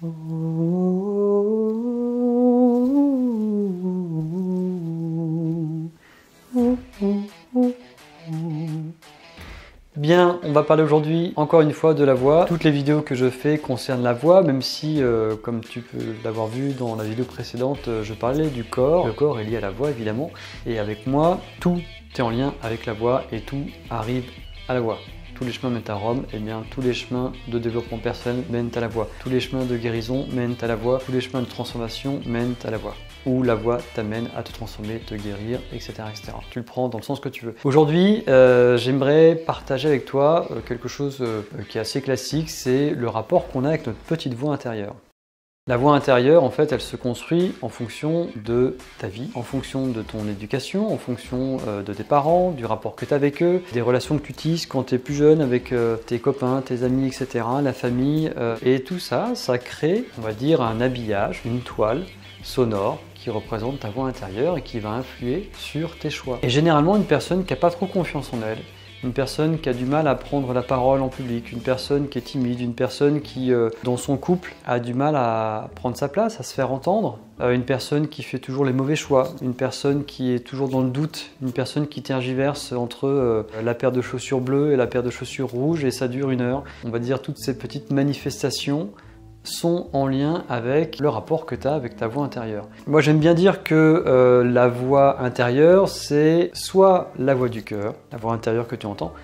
Bien, on va parler aujourd'hui encore une fois de la voix. Toutes les vidéos que je fais concernent la voix, même si, comme tu peux l'avoir vu dans la vidéo précédente, je parlais du corps. Le corps est lié à la voix évidemment, et avec moi, tout est en lien avec la voix et tout arrive à la voix. Tous les chemins mènent à Rome, et bien tous les chemins de développement personnel mènent à la voix. Tous les chemins de guérison mènent à la voix. Tous les chemins de transformation mènent à la voix. Où la voix t'amène à te transformer, te guérir, etc., etc. Tu le prends dans le sens que tu veux. Aujourd'hui, j'aimerais partager avec toi quelque chose qui est assez classique, c'est le rapport qu'on a avec notre petite voix intérieure. La voix intérieure, en fait, elle se construit en fonction de ta vie, en fonction de ton éducation, en fonction de tes parents, du rapport que tu as avec eux, des relations que tu tisses quand tu es plus jeune avec tes copains, tes amis, etc., la famille. Et tout ça, ça crée, on va dire, un habillage, une toile sonore qui représente ta voix intérieure et qui va influer sur tes choix. Et généralement, une personne qui n'a pas trop confiance en elle, une personne qui a du mal à prendre la parole en public, une personne qui est timide, une personne qui, dans son couple, a du mal à prendre sa place, à se faire entendre, une personne qui fait toujours les mauvais choix, une personne qui est toujours dans le doute, une personne qui tergiverse entre la paire de chaussures bleues et la paire de chaussures rouges et ça dure 1 heure. On va dire toutes ces petites manifestations sont en lien avec le rapport que tu as avec ta voix intérieure. Moi j'aime bien dire que la voix intérieure c'est soit la voix du cœur, la voix intérieure que tu entends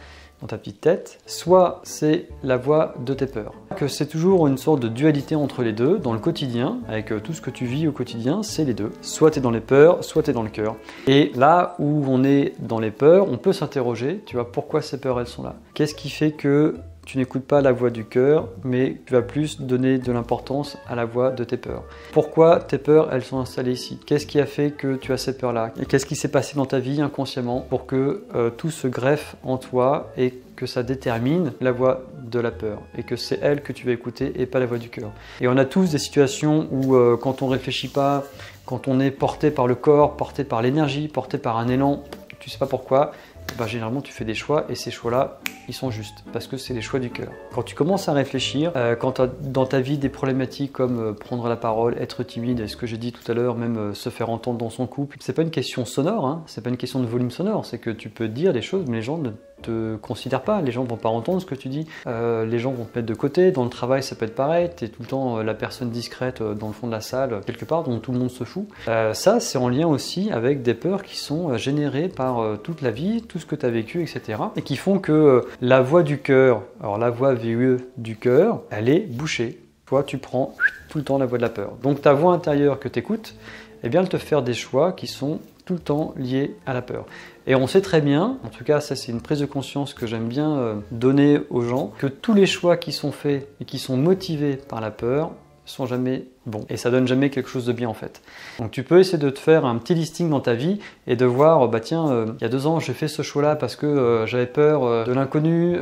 dans ta petite tête, soit c'est la voix de tes peurs. Que c'est toujours une sorte de dualité entre les deux dans le quotidien, avec tout ce que tu vis au quotidien, c'est les deux. Soit tu es dans les peurs, soit tu es dans le cœur. Et là où on est dans les peurs, on peut s'interroger, tu vois, pourquoi ces peurs elles sont là? Qu'est-ce qui fait que tu n'écoutes pas la voix du cœur, mais tu vas plus donner de l'importance à la voix de tes peurs. Pourquoi tes peurs, elles sont installées ici? Qu'est-ce qui a fait que tu as ces peurs-là? Et qu'est-ce qui s'est passé dans ta vie inconsciemment pour que tout se greffe en toi et que ça détermine la voix de la peur et que c'est elle que tu vas écouter et pas la voix du cœur. Et on a tous des situations où quand on réfléchit pas, quand on est porté par le corps, porté par l'énergie, porté par un élan, tu sais pas pourquoi, bah, généralement tu fais des choix et ces choix-là, ils sont justes parce que c'est les choix du cœur. Quand tu commences à réfléchir, quand tu as dans ta vie des problématiques comme prendre la parole, être timide, et ce que j'ai dit tout à l'heure, même se faire entendre dans son couple, c'est pas une question sonore, hein, c'est pas une question de volume sonore, c'est que tu peux dire des choses mais les gens ne te considèrent pas, les gens vont pas entendre ce que tu dis, les gens vont te mettre de côté, dans le travail ça peut être pareil, tu es tout le temps la personne discrète dans le fond de la salle, quelque part dont tout le monde se fout. Ça c'est en lien aussi avec des peurs qui sont générées par toute la vie, tout ce que tu as vécu, etc. et qui font que la voix du cœur, alors la voix VUE du cœur, elle est bouchée. Toi tu prends tout le temps la voix de la peur. Donc ta voix intérieure que tu écoutes, eh bien elle te fait des choix qui sont tout le temps liés à la peur. Et on sait très bien, en tout cas ça c'est une prise de conscience que j'aime bien donner aux gens, que tous les choix qui sont faits et qui sont motivés par la peur sont jamais bons. Et ça donne jamais quelque chose de bien en fait. Donc tu peux essayer de te faire un petit listing dans ta vie et de voir, bah tiens, il y a 2 ans j'ai fait ce choix-là parce que j'avais peur de l'inconnu,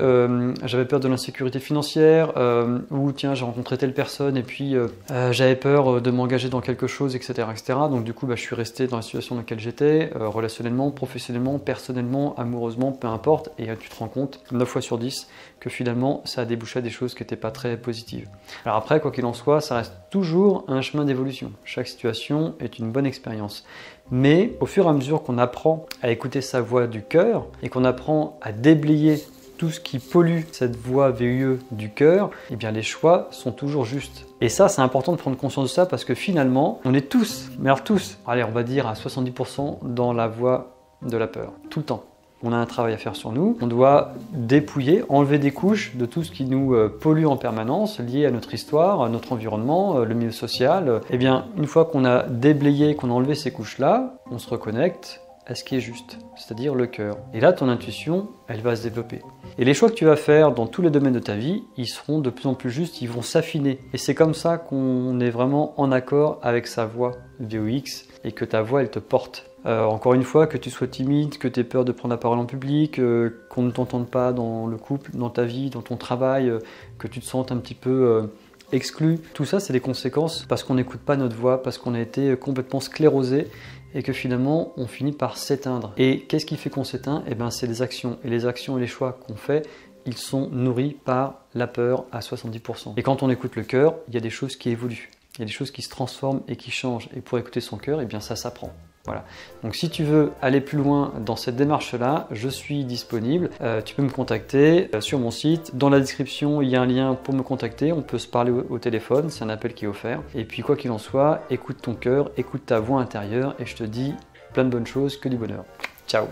j'avais peur de l'insécurité financière, ou tiens j'ai rencontré telle personne et puis j'avais peur de m'engager dans quelque chose, etc., etc. Donc du coup bah, je suis resté dans la situation dans laquelle j'étais, relationnellement, professionnellement, personnellement, amoureusement, peu importe, et tu te rends compte 9 fois sur 10 que finalement ça a débouché à des choses qui n'étaient pas très positives. Alors après, quoi qu'il en soit, ça reste toujours un chemin d'évolution. Chaque situation est une bonne expérience. Mais au fur et à mesure qu'on apprend à écouter sa voix du cœur et qu'on apprend à déblayer tout ce qui pollue cette voix VUE du cœur, eh bien les choix sont toujours justes. Et ça, c'est important de prendre conscience de ça parce que finalement, on est tous, mais alors tous, allez, on va dire à 70% dans la voie de la peur, tout le temps. On a un travail à faire sur nous, on doit dépouiller, enlever des couches de tout ce qui nous pollue en permanence, lié à notre histoire, à notre environnement, le milieu social. Eh bien, une fois qu'on a déblayé, qu'on a enlevé ces couches-là, on se reconnecte à ce qui est juste, c'est-à-dire le cœur. Et là, ton intuition, elle va se développer. Et les choix que tu vas faire dans tous les domaines de ta vie, ils seront de plus en plus justes, ils vont s'affiner. Et c'est comme ça qu'on est vraiment en accord avec sa voix VOX et que ta voix, elle te porte. Encore une fois, que tu sois timide, que tu aies peur de prendre la parole en public, qu'on ne t'entende pas dans le couple, dans ta vie, dans ton travail, que tu te sentes un petit peu exclu. Tout ça, c'est des conséquences parce qu'on n'écoute pas notre voix, parce qu'on a été complètement sclérosé et que finalement, on finit par s'éteindre. Et qu'est-ce qui fait qu'on s'éteint? Eh bien, c'est les actions. Et les actions et les choix qu'on fait ils sont nourris par la peur à 70%. Et quand on écoute le cœur, il y a des choses qui évoluent, il y a des choses qui se transforment et qui changent. Et pour écouter son cœur, eh bien ça s'apprend. Voilà. Donc si tu veux aller plus loin dans cette démarche-là, je suis disponible. Tu peux me contacter sur mon site. Dans la description, il y a un lien pour me contacter. On peut se parler au téléphone, c'est un appel qui est offert. Et puis quoi qu'il en soit, écoute ton cœur, écoute ta voix intérieure et je te dis plein de bonnes choses, que du bonheur. Ciao!